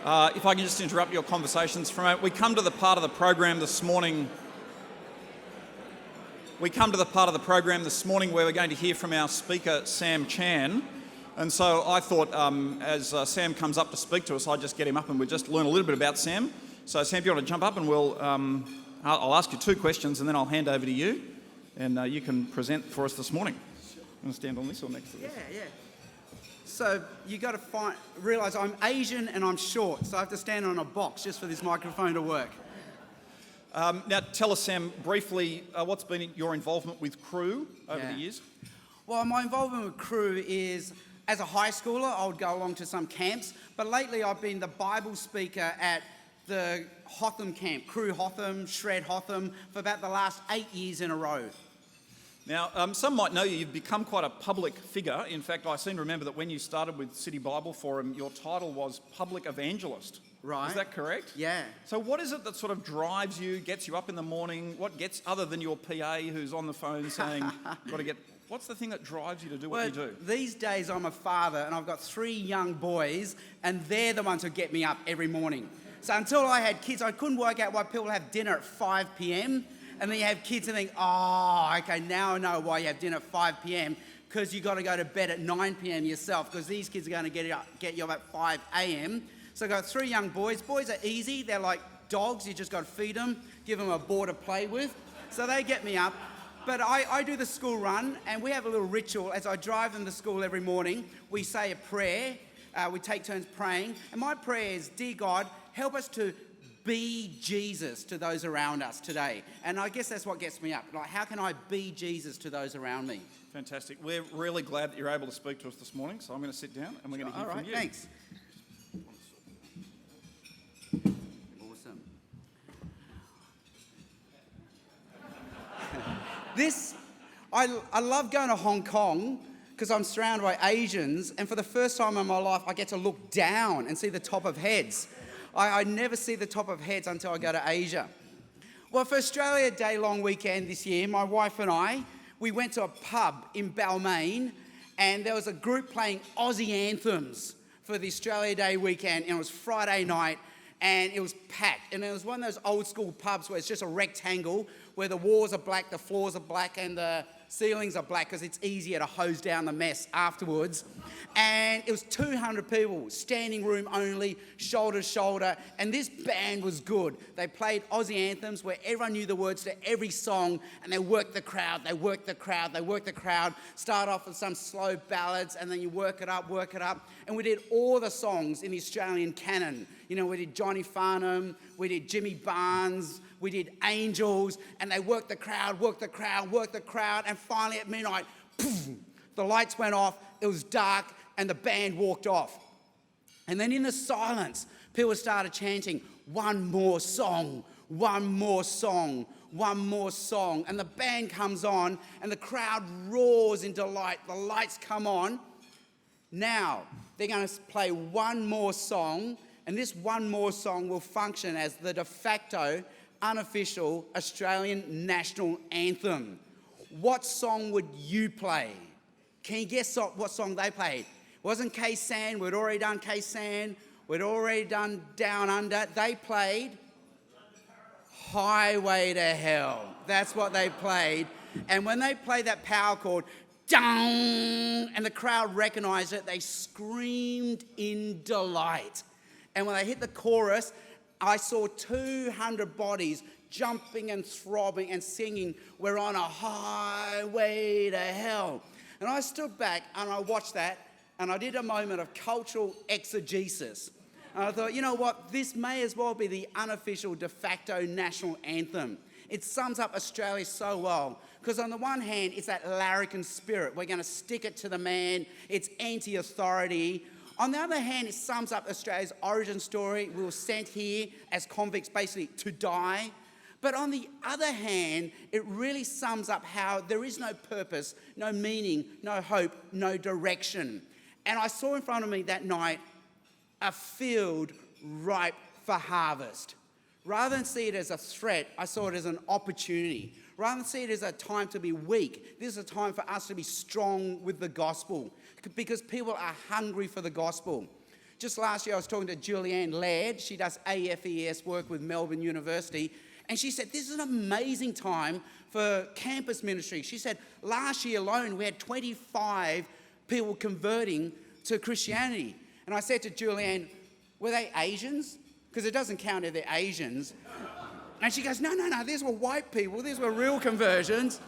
If I can just interrupt your conversations for a moment. We come to the part of the program this morning where we're going to hear from our speaker, Sam Chan. And so I thought as Sam comes up to speak to us, I'd just get him up and we'll just learn a little bit about Sam. So Sam, if you want to jump up and I'll ask you 2 questions and then I'll hand over to you and you can present for us this morning. You want to stand on this or next to this? Yeah. So you got to realise I'm Asian and I'm short, so I have to stand on a box just for this microphone to work. Now tell us, Sam, briefly what's been your involvement with Cru over the years? Well, my involvement with Cru is, as a high schooler, I would go along to some camps, but lately I've been the Bible speaker at the Hotham camp, Cru Hotham, Shred Hotham, for about the last 8 years in a row. Now, some might know you've become quite a public figure. In fact, I seem to remember that when you started with City Bible Forum, your title was Public Evangelist. Right. Is that correct? Yeah. So what is it that sort of drives you, gets you up in the morning? What gets, other than your PA who's on the phone saying, what's the thing that drives you to do what you do? These days I'm a father and I've got 3 young boys and they're the ones who get me up every morning. So until I had kids, I couldn't work out why people have dinner at 5 p.m. And then you have kids and think, okay, now I know why you have dinner at 5 p.m. because you got to go to bed at 9 p.m. yourself because these kids are going to get you up at 5 a.m. So I've got 3 young boys. Boys are easy. They're like dogs. You just got to feed them, give them a ball to play with. So they get me up. But I do the school run and we have a little ritual. As I drive them to school every morning, we say a prayer. We take turns praying. And my prayer is, dear God, help us to be Jesus to those around us today. And I guess that's what gets me up. Like, how can I be Jesus to those around me? Fantastic. We're really glad that you're able to speak to us this morning. So I'm going to sit down and we're going to hear from you. All right, thanks. Awesome. I love going to Hong Kong because I'm surrounded by Asians, and for the first time in my life, I get to look down and see the top of heads. I never see the top of heads until I go to Asia. Well, for Australia Day long weekend this year, my wife and I, we went to a pub in Balmain, and there was a group playing Aussie anthems for the Australia Day weekend, and it was Friday night, and it was packed. And it was one of those old school pubs where it's just a rectangle where the walls are black, the floors are black, and the ceilings are black because it's easier to hose down the mess afterwards. And it was 200 people, standing room only, shoulder to shoulder, and this band was good. They played Aussie anthems where everyone knew the words to every song, and they worked the crowd, start off with some slow ballads, and then you work it up, and we did all the songs in the Australian canon. You know, we did Johnny Farnham, we did Jimmy Barnes, we did Angels, and they worked the crowd, and finally at midnight, poof, the lights went off, it was dark, and the band walked off. And then in the silence, people started chanting, one more song, one more song, one more song. And the band comes on, and the crowd roars in delight. The lights come on. Now, they're going to play one more song, and this one more song will function as the de facto, unofficial Australian national anthem. What song would you play? Can you guess what song they played? It wasn't K-San. We'd already done K-San. We'd already done Down Under. They played Highway to Hell. That's what they played. And when they played that power chord, dong, and the crowd recognised it, they screamed in delight. And when they hit the chorus, I saw 200 bodies jumping and throbbing and singing, we're on a highway to hell. And I stood back and I watched that and I did a moment of cultural exegesis. And I thought, you know what, this may as well be the unofficial de facto national anthem. It sums up Australia so well. Because on the one hand, it's that larrikin spirit. We're going to stick it to the man. It's anti-authority. On the other hand, it sums up Australia's origin story. We were sent here as convicts basically to die. But on the other hand, it really sums up how there is no purpose, no meaning, no hope, no direction. And I saw in front of me that night a field ripe for harvest. Rather than see it as a threat, I saw it as an opportunity. Rather than see it as a time to be weak, this is a time for us to be strong with the gospel because people are hungry for the gospel. Just last year, I was talking to Julianne Laird. She does AFES work with Melbourne University. And she said, this is an amazing time for campus ministry. She said, last year alone, we had 25 people converting to Christianity. And I said to Julianne, were they Asians? Because it doesn't count if they're Asians. And she goes, no, these were white people. These were real conversions.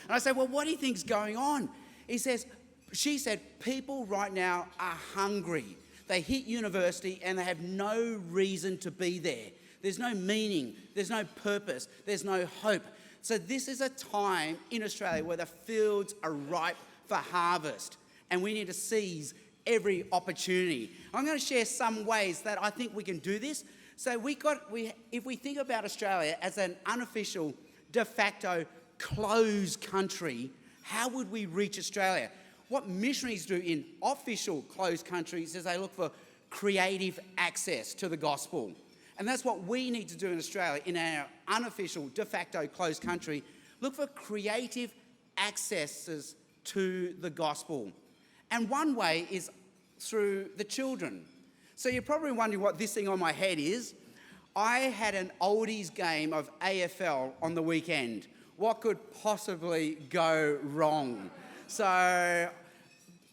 And I said, well, what do you think's going on? She said, people right now are hungry. They hit university and they have no reason to be there. There's no meaning, there's no purpose, there's no hope. So this is a time in Australia where the fields are ripe for harvest and we need to seize every opportunity. I'm going to share some ways that I think we can do this. So if we think about Australia as an unofficial, de facto, closed country, how would we reach Australia? What missionaries do in official closed countries is they look for creative access to the gospel. And that's what we need to do in Australia, in our unofficial, de facto closed country. Look for creative accesses to the gospel. And one way is through the children. So you're probably wondering what this thing on my head is. I had an oldies game of AFL on the weekend. What could possibly go wrong? So,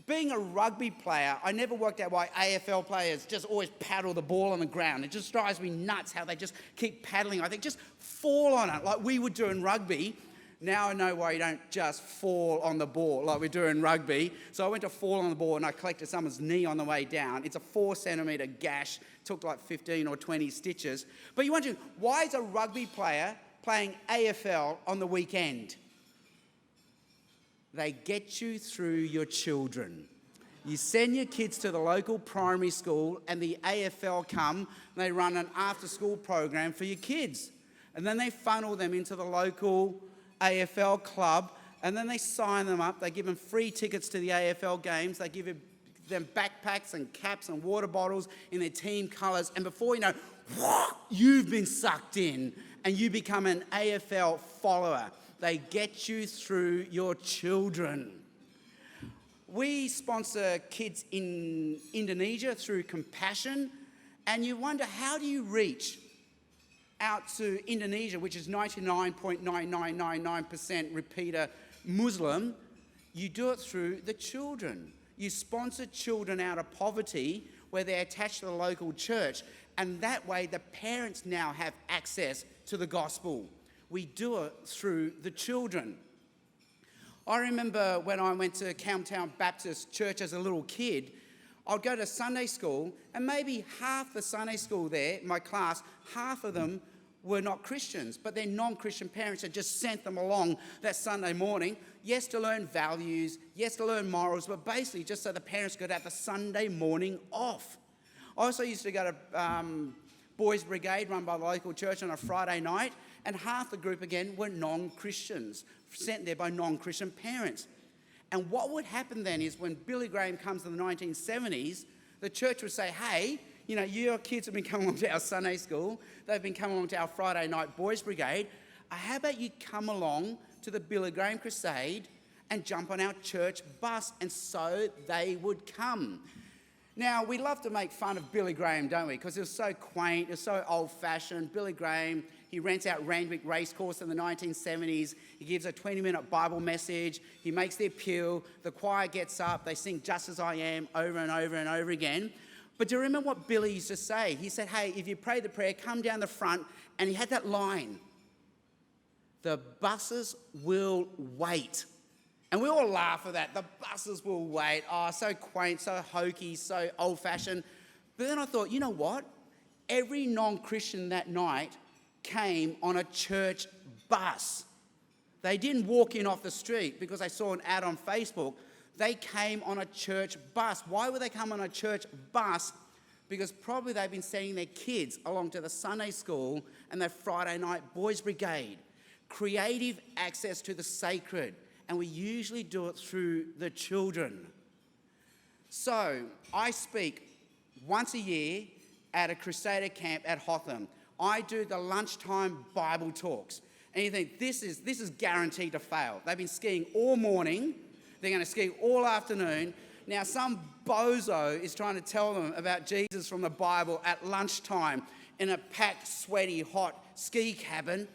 being a rugby player, I never worked out why AFL players just always paddle the ball on the ground. It just drives me nuts how they just keep paddling. I think just fall on it like we would do in rugby. Now I know why you don't just fall on the ball like we do in rugby. So I went to fall on the ball and I collected someone's knee on the way down. It's a 4-centimetre gash. Took like 15 or 20 stitches. But you're wondering, why is a rugby player playing AFL on the weekend? They get you through your children. You send your kids to the local primary school and the AFL come and they run an after-school program for your kids. And then they funnel them into the local AFL club and then they sign them up. They give them free tickets to the AFL games. They give them backpacks and caps and water bottles in their team colours. And before you know, you've been sucked in and you become an AFL follower. They get you through your children. We sponsor kids in Indonesia through Compassion, and you wonder, how do you reach out to Indonesia, which is 99.9999% repeater Muslim? You do it through the children. You sponsor children out of poverty where they're attached to the local church, and that way the parents now have access to the gospel. We do it through the children. I remember when I went to Campbelltown Baptist Church as a little kid, I'd go to Sunday school and maybe half the Sunday school there, my class, half of them were not Christians, but their non-Christian parents had just sent them along that Sunday morning, yes, to learn values, yes, to learn morals, but basically just so the parents could have the Sunday morning off. I also used to go to Boys Brigade run by the local church on a Friday night, and half the group again were non-Christians, sent there by non-Christian parents. And what would happen then is when Billy Graham comes in the 1970s, the church would say, hey, you know, your kids have been coming along to our Sunday school, they've been coming along to our Friday night Boys Brigade, how about you come along to the Billy Graham Crusade and jump on our church bus? And so they would come. Now, we love to make fun of Billy Graham, don't we? Because it was so quaint, it was so old-fashioned. Billy Graham, he rents out Randwick Racecourse in the 1970s. He gives a 20-minute Bible message. He makes the appeal. The choir gets up. They sing Just As I Am over and over and over again. But do you remember what Billy used to say? He said, hey, if you pray the prayer, come down the front. And he had that line, the buses will wait. And we all laugh at that. The buses will wait. Oh, so quaint, so hokey, so old-fashioned. But then I thought, you know what? Every non-Christian that night came on a church bus. They didn't walk in off the street because they saw an ad on Facebook. They came on a church bus. Why would they come on a church bus? Because probably they've been sending their kids along to the Sunday school and their Friday night Boys Brigade. Creative access to the sacred. And we usually do it through the children. So I speak once a year at a Crusader camp at Hotham. I do the lunchtime Bible talks. And you think, this is guaranteed to fail. They've been skiing all morning. They're going to ski all afternoon. Now, some bozo is trying to tell them about Jesus from the Bible at lunchtime in a packed, sweaty, hot ski cabin,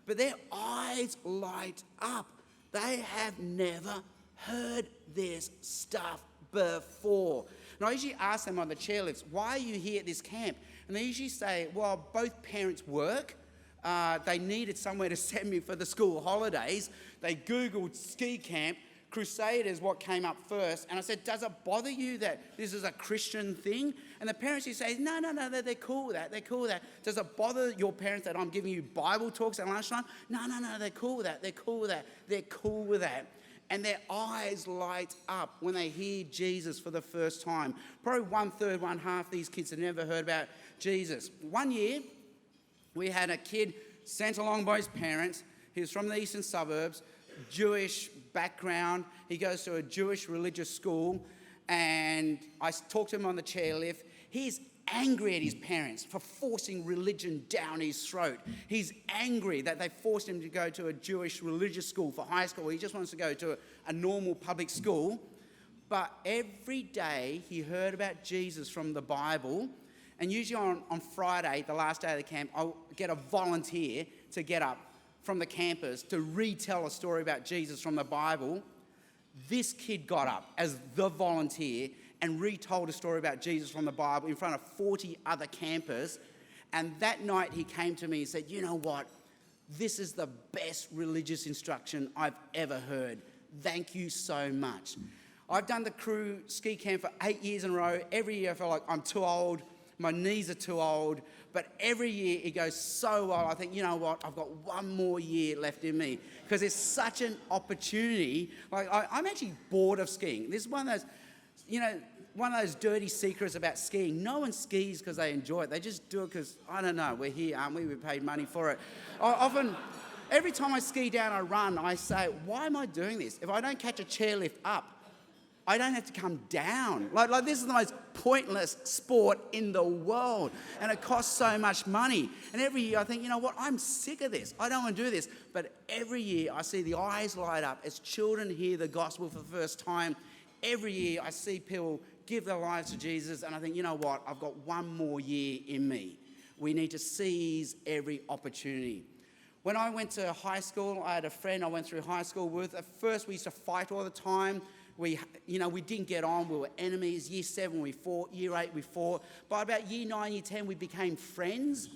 but their eyes light up. They have never heard this stuff before. And I usually ask them on the chairlifts, why are you here at this camp? And they usually say, well, both parents work. They needed somewhere to send me for the school holidays. They Googled ski camp. Crusaders, what came up first. And I said, does it bother you that this is a Christian thing? And the parents used to say, no, they're cool with that. They're cool with that. Does it bother your parents that I'm giving you Bible talks at lunchtime? No, they're cool with that. They're cool with that. They're cool with that. And their eyes light up when they hear Jesus for the first time. Probably 1/3, 1/2 these kids have never heard about Jesus. One year, we had a kid sent along by his parents. He was from the eastern suburbs, Jewish background. He goes to a Jewish religious school, and I talked to him on the chairlift. He's angry at his parents for forcing religion down his throat. He's angry that they forced him to go to a Jewish religious school for high school. He just wants to go to a normal public school. But every day he heard about Jesus from the Bible, and usually on Friday, the last day of the camp, I'll get a volunteer to get up from the campus to retell a story about Jesus from the Bible. This kid got up as the volunteer and retold a story about Jesus from the Bible in front of 40 other campers. And that night he came to me and said, you know what? This is the best religious instruction I've ever heard. Thank you so much. I've done the crew ski camp for 8 years in a row. Every year I feel like I'm too old. My knees are too old. But every year it goes so well. I think, you know what, I've got one more year left in me. Because it's such an opportunity. Like, I'm actually bored of skiing. This is one of those dirty secrets about skiing. No one skis because they enjoy it. They just do it because, I don't know, we're here, aren't we? We paid money for it. Every time I ski down a run, I say, why am I doing this? If I don't catch a chairlift up, I don't have to come down. Like this is the most pointless sport in the world. And it costs so much money. And every year I think, you know what, I'm sick of this. I don't want to do this. But every year I see the eyes light up as children hear the gospel for the first time. Every year I see people give their lives to Jesus. And I think, you know what, I've got one more year in me. We need to seize every opportunity. When I went to high school, I had a friend I went through high school with. At first we used to fight all the time. We didn't get on. We were enemies. Year 7, we fought. Year 8, we fought. By about year 9, year 10, we became friends.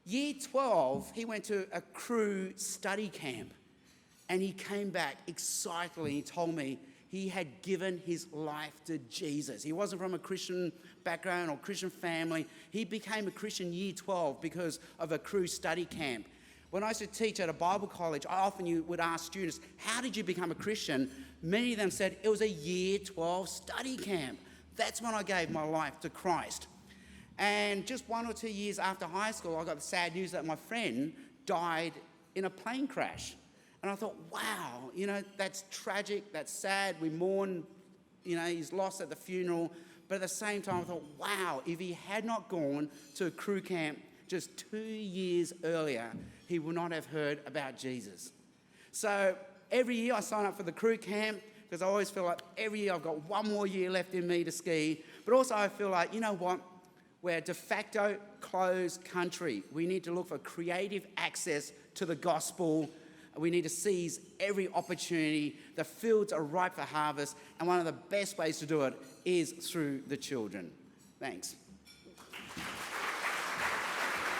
Year 12, he went to a crew study camp. And he came back excitedly. He told me he had given his life to Jesus. He wasn't from a Christian background or Christian family. He became a Christian year 12 because of a crew study camp. When I used to teach at a Bible college, I often would ask students, how did you become a Christian? Many of them said, it was a year 12 study camp. That's when I gave my life to Christ. And just 1 or 2 years after high school, I got the sad news that my friend died in a plane crash. And I thought, wow, that's tragic, that's sad. We mourn, he's lost at the funeral. But at the same time, I thought, wow, if he had not gone to a crew camp just 2 years earlier, he would not have heard about Jesus. So every year I sign up for the crew camp because I always feel like every year I've got one more year left in me to ski. But also I feel like, you know what? We're a de facto closed country. We need to look for creative access to the gospel. We need to seize every opportunity. The fields are ripe for harvest. And one of the best ways to do it is through the children. Thanks.